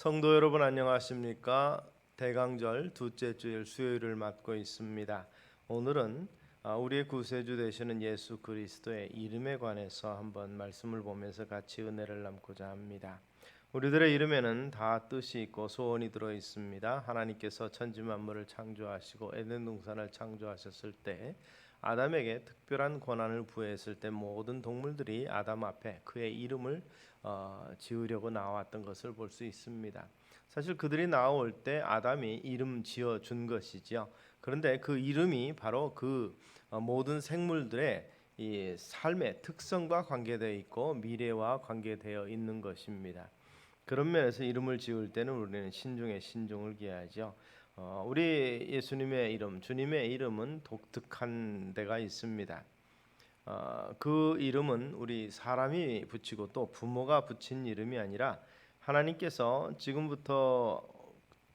성도 여러분 안녕하십니까? 대강절 둘째 주일 수요일을 맞고 있습니다. 오늘은 우리의 구세주 되시는 예수 그리스도의 이름에 관해서 한번 말씀을 보면서 같이 은혜를 나누고자 합니다. 우리들의 이름에는 다 뜻이 있고 소원이 들어 있습니다. 하나님께서 천지 만물을 창조하시고 에덴 동산을 창조하셨을 때 아담에게 특별한 권한을 부여했을 때 모든 동물들이 아담 앞에 그의 이름을 지으려고 나왔던 것을 볼 수 있습니다. 사실 그들이 나올 때 아담이 이름 지어 준 것이죠. 그런데 그 이름이 바로 그 모든 생물들의 이 삶의 특성과 관계되어 있고 미래와 관계되어 있는 것입니다. 그런 면에서 이름을 지을 때는 우리는 신중에 신중을 기하죠. 우리 예수님의 이름, 주님의 이름은 독특한 데가 있습니다. 그 이름은 우리 사람이 붙이고 또 부모가 붙인 이름이 아니라 하나님께서 지금부터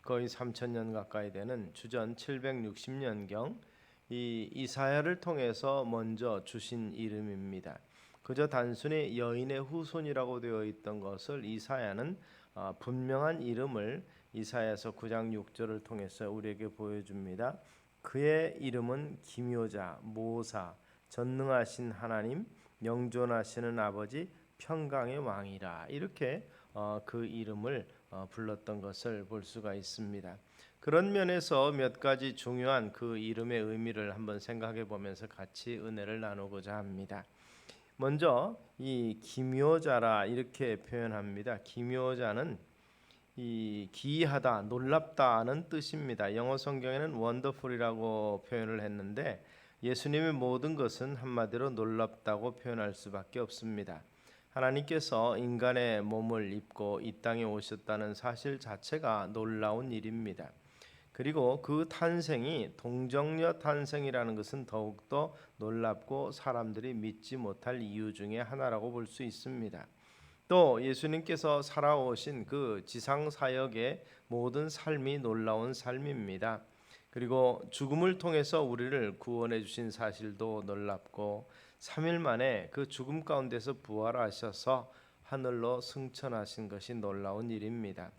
거의 3,000년 가까이 되는 주전 760년경 이 이사야를 통해서 먼저 주신 이름입니다. 그저 단순히 여인의 후손이라고 되어 있던 것을 이사야는 분명한 이름을 이사야서 9장 6절을 통해서 우리에게 보여줍니다. 그의 이름은 기묘자, 모사, 전능하신 하나님, 영존하시는 아버지, 평강의 왕이라. 이렇게 그 이름을 불렀던 것을 볼 수가 있습니다. 그런 면에서 몇 가지 중요한 그 이름의 의미를 한번 생각해 보면서 같이 은혜를 나누고자 합니다. 먼저 이 기묘자라 이렇게 표현합니다. 기묘자는 이 기이하다, 놀랍다는 뜻입니다. 영어 성경에는 wonderful이라고 표현을 했는데 예수님의 모든 것은 한마디로 놀랍다고 표현할 수밖에 없습니다. 하나님께서 인간의 몸을 입고 이 땅에 오셨다는 사실 자체가 놀라운 일입니다. 그리고 그 탄생이 동정녀 탄생이라는 것은 더욱더 놀랍고 사람들이 믿지 못할 이유 중에 하나라고 볼 수 있습니다. 또 예수님께서 살아오신 그 지상 사역의 모든 삶이 놀라운 삶입니다. 그리고 죽음을 통해서 우리를 구원해 주신 사실도 놀랍고 3일 만에 그 죽음 가운데서 부활하셔서 하늘로 승천하신 것이 놀라운 일입니다.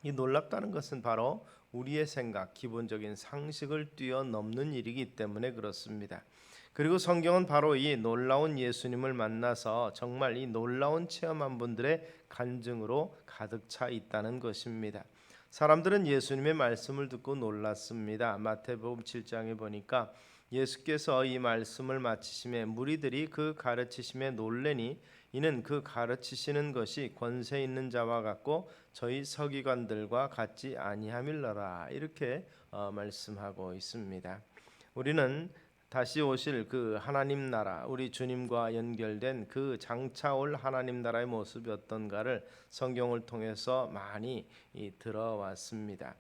이 놀랍다는 것은 바로 우리의 생각, 기본적인 상식을 뛰어넘는 일이기 때문에 그렇습니다. 그리고 성경은 바로 이 놀라운 예수님을 만나서 정말 이 놀라운 체험한 분들의 간증으로 가득 차 있다는 것입니다. 사람들은 예수님의 말씀을 듣고 놀랐습니다. 마태복음 7장에 보니까 예수께서 이 말씀을 마치심에 무리들이 그 가르치심에 놀래니 이는 그 가르치시는 것이 권세 있는 자와 같고 저희 서기관들과 같지 아니함일러라. 이렇게 말씀하고 있습니다. 우리는 다시 오실 그 하나님 나라, 우리 주님과 연결된 그 장차 올 하나님 나라의 모습이 어떤가를 성경을 통해서 많이 들어왔습니다.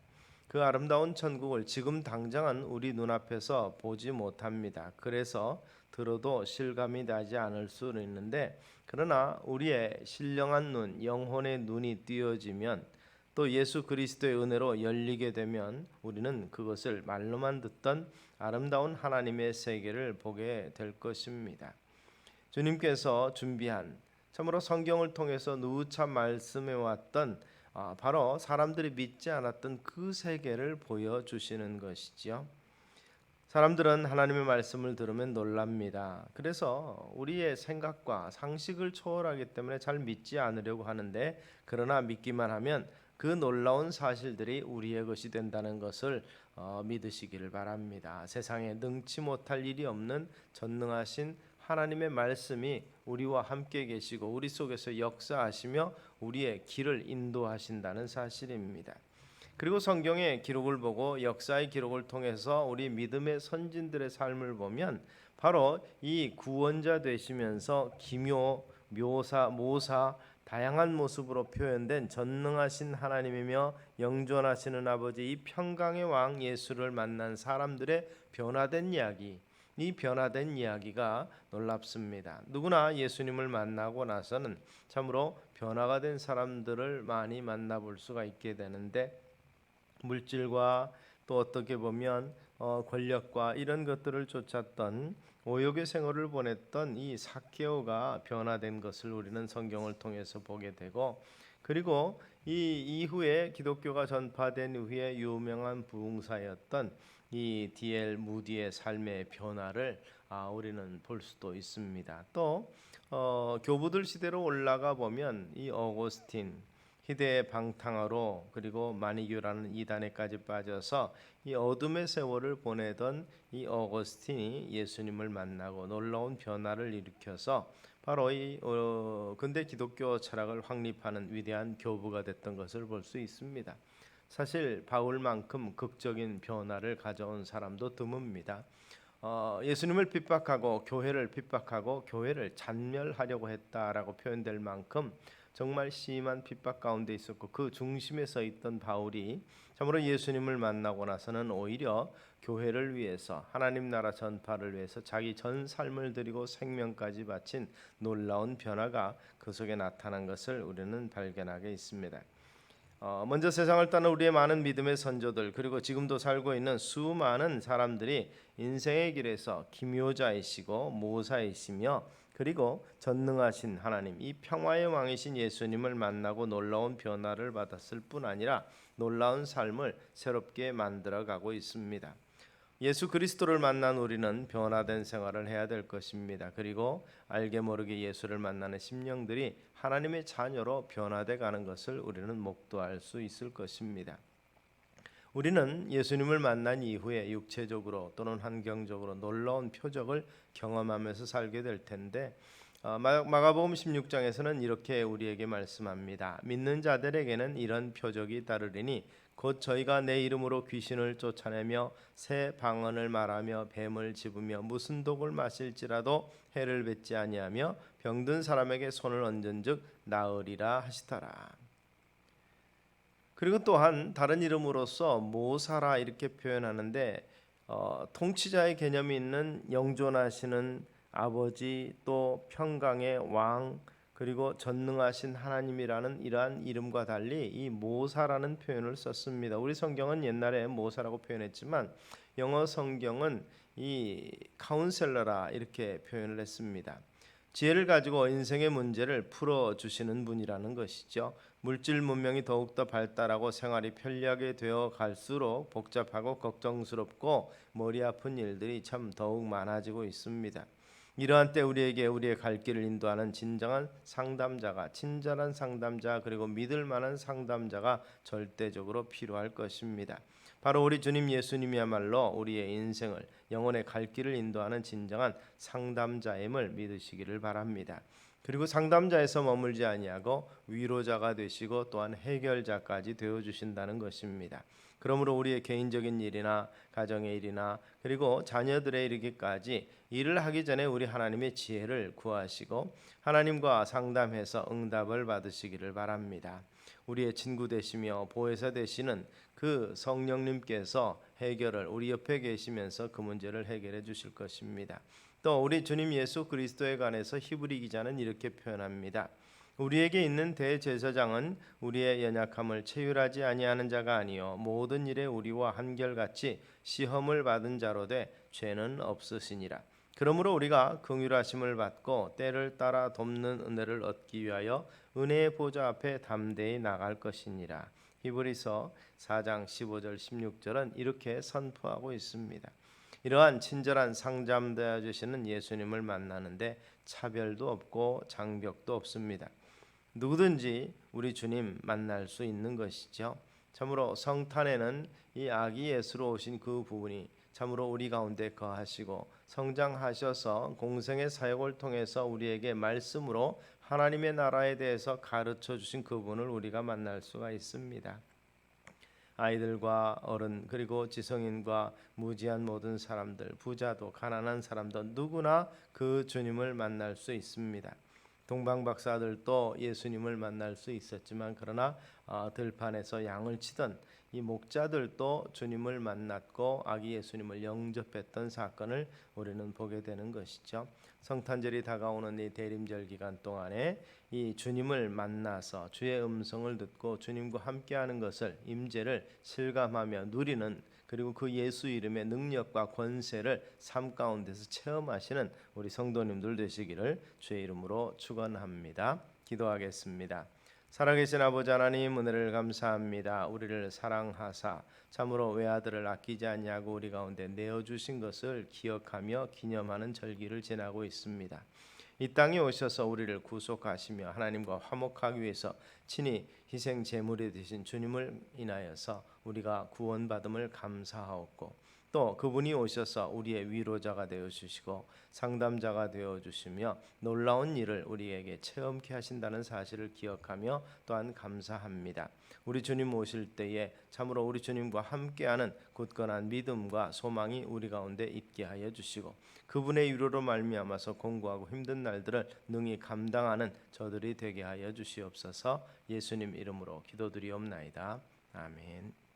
그 아름다운 천국을 지금 당장은 우리 눈앞에서 보지 못합니다. 그래서 들어도 실감이 나지 않을 수는 있는데, 그러나 우리의 신령한 눈, 영혼의 눈이 띄어지면 또 예수 그리스도의 은혜로 열리게 되면 우리는 그것을 말로만 듣던 아름다운 하나님의 세계를 보게 될 것입니다. 주님께서 준비한 참으로 성경을 통해서 누차 말씀해 왔던 바로 사람들이 믿지 않았던 그 세계를 보여주시는 것이지요. 사람들은 하나님의 말씀을 들으면 놀랍니다. 그래서 우리의 생각과 상식을 초월하기 때문에 잘 믿지 않으려고 하는데, 그러나 믿기만 하면 그 놀라운 사실들이 우리의 것이 된다는 것을 믿으시기를 바랍니다. 세상에 능치 못할 일이 없는 전능하신 하나님의 말씀이 우리와 함께 계시고 우리 속에서 역사하시며 우리의 길을 인도하신다는 사실입니다. 그리고 성경의 기록을 보고 역사의 기록을 통해서 우리 믿음의 선진들의 삶을 보면 바로 이 구원자 되시면서 기묘, 묘사, 모사 다양한 모습으로 표현된 전능하신 하나님이며 영존하시는 아버지, 이 평강의 왕 예수를 만난 사람들의 변화된 이야기, 이 변화된 이야기가 놀랍습니다. 누구나 예수님을 만나고 나서는 참으로 변화가 된 사람들을 많이 만나볼 수가 있게 되는데, 물질과 또 어떻게 보면 권력과 이런 것들을 쫓았던 오욕의 생활을 보냈던 이 삭개오가 변화된 것을 우리는 성경을 통해서 보게 되고, 그리고 이 이후에 기독교가 전파된 후에 유명한 부흥사였던 이 D.L. 무디의 삶의 변화를 우리는 볼 수도 있습니다. 또 교부들 시대로 올라가 보면 이 어거스틴 희대의 방탕화로 그리고 마니교라는 이단에까지 빠져서 이 어둠의 세월을 보내던 이 어거스틴이 예수님을 만나고 놀라운 변화를 일으켜서 바로 이 근대 기독교 철학을 확립하는 위대한 교부가 됐던 것을 볼 수 있습니다. 사실 바울만큼 극적인 변화를 가져온 사람도 드뭅니다. 예수님을 핍박하고 교회를 잔멸하려고 했다라고 표현될 만큼 정말 심한 핍박 가운데 있었고, 그 중심에 서 있던 바울이 참으로 예수님을 만나고 나서는 오히려 교회를 위해서, 하나님 나라 전파를 위해서 자기 전 삶을 드리고 생명까지 바친 놀라운 변화가 그 속에 나타난 것을 우리는 발견하게 있습니다. 먼저 세상을 떠난 우리의 많은 믿음의 선조들, 그리고 지금도 살고 있는 수많은 사람들이 인생의 길에서 기묘자이시고 모사이시며 그리고 전능하신 하나님, 이 평화의 왕이신 예수님을 만나고 놀라운 변화를 받았을 뿐 아니라 놀라운 삶을 새롭게 만들어가고 있습니다. 예수 그리스도를 만난 우리는 변화된 생활을 해야 될 것입니다. 그리고 알게 모르게 예수를 만나는 심령들이 하나님의 자녀로 변화돼 가는 것을 우리는 목도할 수 있을 것입니다. 우리는 예수님을 만난 이후에 육체적으로 또는 환경적으로 놀라운 표적을 경험하면서 살게 될 텐데, 마가복음 16장에서는 이렇게 우리에게 말씀합니다. 믿는 자들에게는 이런 표적이 따르리니 곧 저희가 내 이름으로 귀신을 쫓아내며 새 방언을 말하며 뱀을 집으며 무슨 독을 마실지라도 해를 뱉지 아니하며 병든 사람에게 손을 얹은즉 나으리라 하시더라. 그리고 또한 다른 이름으로서 모사라 이렇게 표현하는데, 통치자의 개념이 있는 영존하시는 아버지, 또 평강의 왕, 그리고 전능하신 하나님이라는 이러한 이름과 달리 이 모사라는 표현을 썼습니다. 우리 성경은 옛날에 모사라고 표현했지만 영어 성경은 이 카운셀러라 이렇게 표현을 했습니다. 지혜를 가지고 인생의 문제를 풀어주시는 분이라는 것이죠. 물질 문명이 더욱더 발달하고 생활이 편리하게 되어 갈수록 복잡하고 걱정스럽고 머리 아픈 일들이 참 더욱 많아지고 있습니다. 이러한 때 우리에게 우리의 갈 길을 인도하는 진정한 상담자가, 친절한 상담자, 그리고 믿을 만한 상담자가 절대적으로 필요할 것입니다. 바로 우리 주님 예수님이야말로 우리의 인생을, 영혼의 갈 길을 인도하는 진정한 상담자임을 믿으시기를 바랍니다. 그리고 상담자에서 머물지 아니하고 위로자가 되시고 또한 해결자까지 되어 주신다는 것입니다. 그러므로 우리의 개인적인 일이나 가정의 일이나 그리고 자녀들의 이르기까지 일을 하기 전에 우리 하나님의 지혜를 구하시고 하나님과 상담해서 응답을 받으시기를 바랍니다. 우리의 친구 되시며 보혜사 되시는 그 성령님께서 해결을 우리 옆에 계시면서 그 문제를 해결해 주실 것입니다. 또 우리 주님 예수 그리스도에 관해서 히브리 기자는 이렇게 표현합니다. 우리에게 있는 대제사장은 우리의 연약함을 체휼하지 아니하는 자가 아니요 모든 일에 우리와 한결같이 시험을 받은 자로 돼 죄는 없으시니라. 그러므로 우리가 긍휼하심을 받고 때를 따라 돕는 은혜를 얻기 위하여 은혜의 보좌 앞에 담대히 나갈 것이니라. 히브리서 4장 15절 16절은 이렇게 선포하고 있습니다. 이러한 친절한 상담되어 주시는 예수님을 만나는데 차별도 없고 장벽도 없습니다. 누구든지 우리 주님 만날 수 있는 것이죠. 참으로 성탄에는 이 아기 예수로 오신 그 부분이 참으로 우리 가운데 거하시고 성장하셔서 공생의 사역을 통해서 우리에게 말씀으로 하나님의 나라에 대해서 가르쳐 주신 그분을 우리가 만날 수가 있습니다. 아이들과 어른 그리고 지성인과 무지한 모든 사람들, 부자도 가난한 사람도 누구나 그 주님을 만날 수 있습니다. 동방 박사들도 예수님을 만날 수 있었지만 그러나 들판에서 양을 치던 이 목자들도 주님을 만났고 아기 예수님을 영접했던 사건을 우리는 보게 되는 것이죠. 성탄절이 다가오는 이 대림절 기간 동안에 이 주님을 만나서 주의 음성을 듣고 주님과 함께하는 것을 임재를 실감하며 누리는 그리고 그 예수 이름의 능력과 권세를 삶 가운데서 체험하시는 우리 성도님들 되시기를 주의 이름으로 축원합니다. 기도하겠습니다. 살아계신 아버지 하나님, 은혜를 감사합니다. 우리를 사랑하사 참으로 외아들을 아끼지 않냐고 우리 가운데 내어주신 것을 기억하며 기념하는 절기를 지나고 있습니다. 이 땅에 오셔서 우리를 구속하시며 하나님과 화목하기 위해서 친히 희생 제물이 되신 주님을 인하여서 우리가 구원받음을 감사하옵고, 또 그분이 오셔서 우리의 위로자가 되어 주시고 상담자가 되어 주시며 놀라운 일을 우리에게 체험케 하신다는 사실을 기억하며 또한 감사합니다. 우리 주님 오실 때에 참으로 우리 주님과 함께하는 굳건한 믿음과 소망이 우리 가운데 있게 하여 주시고, 그분의 위로로 말미암아서 공고하고 힘든 날들을 능히 감당하는 저들이 되게 하여 주시옵소서. 예수님 이름으로 기도드리옵나이다. 아멘.